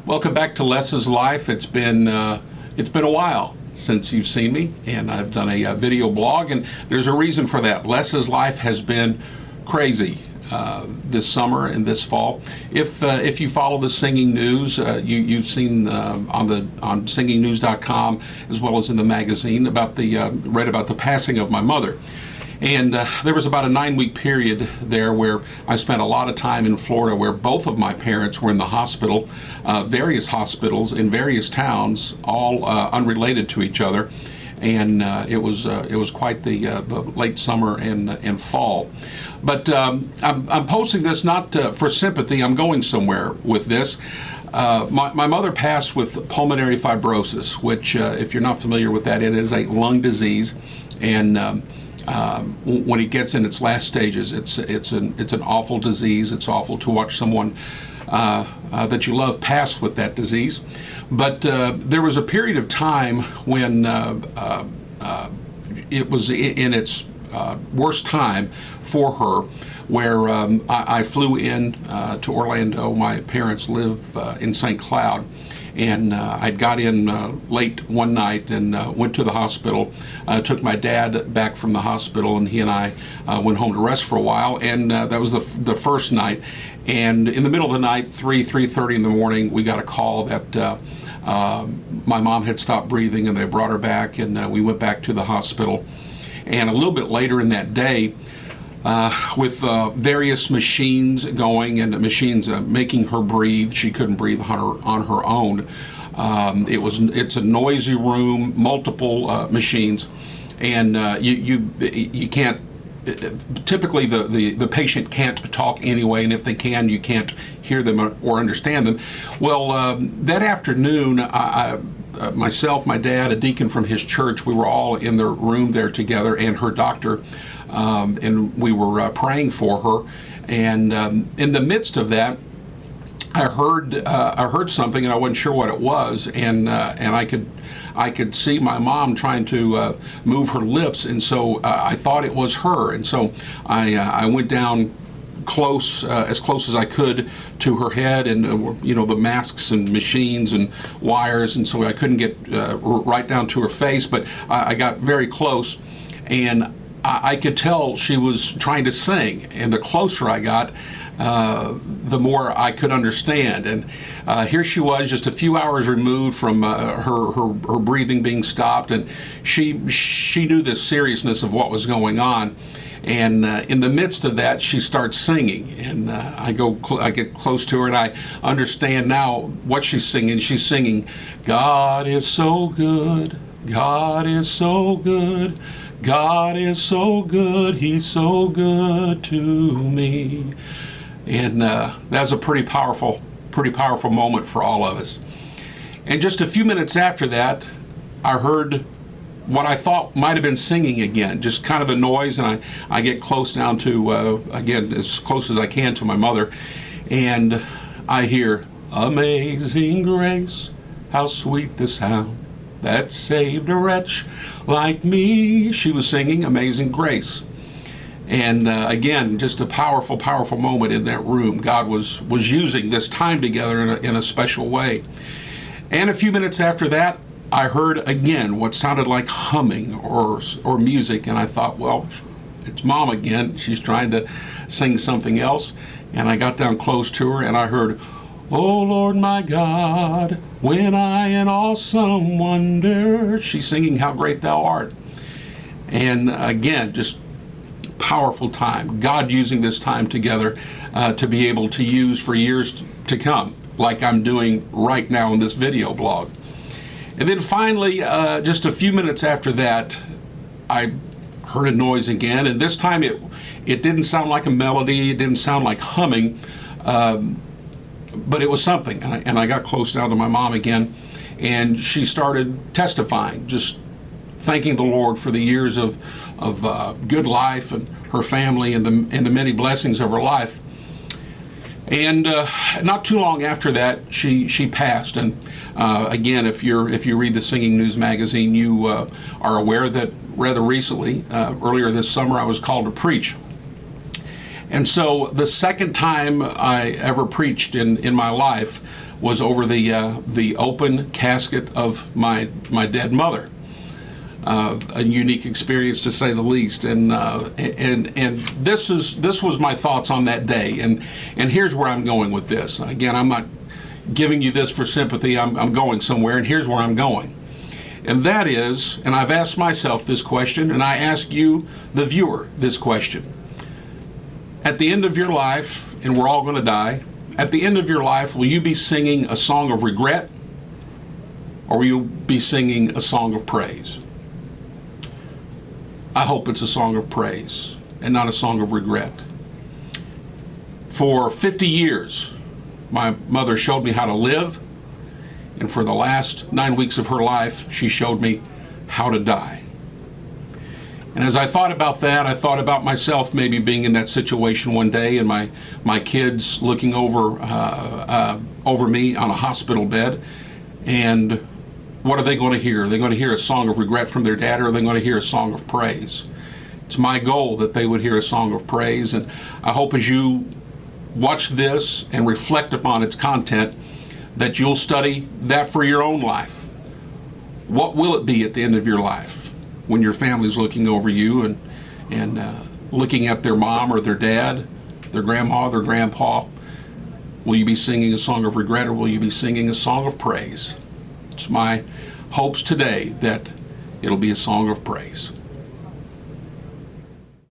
Welcome back to Les's Life. It's been a while since you've seen me, and I've done a video blog, and there's a reason for that. Les's life has been crazy this summer and this fall. If you follow the Singing News, you've seen on singingnews.com as well as in the magazine read about the passing of my mother. And there was about a 9-week period there where I spent a lot of time in Florida, where both of my parents were in the hospital, various hospitals in various towns, all unrelated to each other. And it was quite the late summer and fall. But I'm posting this not for sympathy. I'm going somewhere with this. My mother passed with pulmonary fibrosis, which, if you're not familiar with that, it is a lung disease, and when it gets in its last stages, it's an awful disease. It's awful to watch someone that you love pass with that disease. But there was a period of time when it was in its worst time for her, where I flew in to Orlando. My parents live in St. Cloud. And I got in late one night and went to the hospital, took my dad back from the hospital, and he and I went home to rest for a while. And that was the first night. And in the middle of the night, 3:30 in the morning, we got a call that my mom had stopped breathing, and they brought her back, and we went back to the hospital. And a little bit later in that day, with various machines going and machines making her breathe. She couldn't breathe on her own. It's a noisy room, multiple machines, and you can't. Typically, the patient can't talk anyway, and if they can, you can't hear them or understand them. Well, that afternoon, myself, my dad, a deacon from his church, we were all in the room there together, and her doctor. And we were praying for her, and in the midst of that, I heard something, and I wasn't sure what it was, and I could see my mom trying to move her lips, and so I thought it was her, and so I went down close, as close as I could to her head, and the masks and machines and wires, and so I couldn't get right down to her face, but I got very close, and I could tell she was trying to sing, and the closer I got, the more I could understand. And here she was, just a few hours removed from her breathing being stopped, and she knew the seriousness of what was going on. And in the midst of that, she starts singing, and I get close to her, and I understand now what she's singing. She's singing, "God is so good, God is so good. God is so good, He's so good to me." And that's a pretty powerful moment for all of us. And just a few minutes after that, I heard what I thought might have been singing again, just kind of a noise, and I get close down to, again, as close as I can to my mother, and I hear, "Amazing grace, how sweet the sound that saved a wretch like me." She was singing "Amazing Grace." And again, just a powerful moment in that room. God was using this time together in a special way. And a few minutes after that, I heard again what sounded like humming or music, and I thought, well, it's Mom again. She's trying to sing something else. And I got down close to her, and I heard, "Oh Lord my God, when I in awesome wonder." She's singing "How Great Thou Art." And again, just powerful time. God using this time together to be able to use for years to come, like I'm doing right now in this video blog. And then finally, just a few minutes after that, I heard a noise again, and this time it didn't sound like a melody, it didn't sound like humming, but it was something. And I got close down to my mom again, and she started testifying, just thanking the Lord for the years of good life and her family and the many blessings of her life. And not too long after that, she passed. And again, if you read the Singing News magazine, you are aware that rather recently, earlier this summer, I was called to preach. And so the second time I ever preached in my life was over the open casket of my dead mother. A unique experience, to say the least, and this was my thoughts on that day, and here's where I'm going with this. Again, I'm not giving you this for sympathy. I'm going somewhere, and here's where I'm going, and that is, and I've asked myself this question, and I ask you, the viewer, this question. At the end of your life, and we're all going to die, at the end of your life, will you be singing a song of regret, or will you be singing a song of praise? I hope it's a song of praise and not a song of regret. For 50 years, my mother showed me how to live, and for the last 9 weeks of her life, she showed me how to die. And as I thought about that, I thought about myself maybe being in that situation one day, and my kids looking over me on a hospital bed, and what are they going to hear? Are they going to hear a song of regret from their dad, or are they going to hear a song of praise? It's my goal that they would hear a song of praise, and I hope as you watch this and reflect upon its content that you'll study that for your own life. What will it be at the end of your life when your family's looking over you and looking at their mom or their dad, their grandma, their grandpa? Will you be singing a song of regret, or will you be singing a song of praise? It's my hopes today that it'll be a song of praise.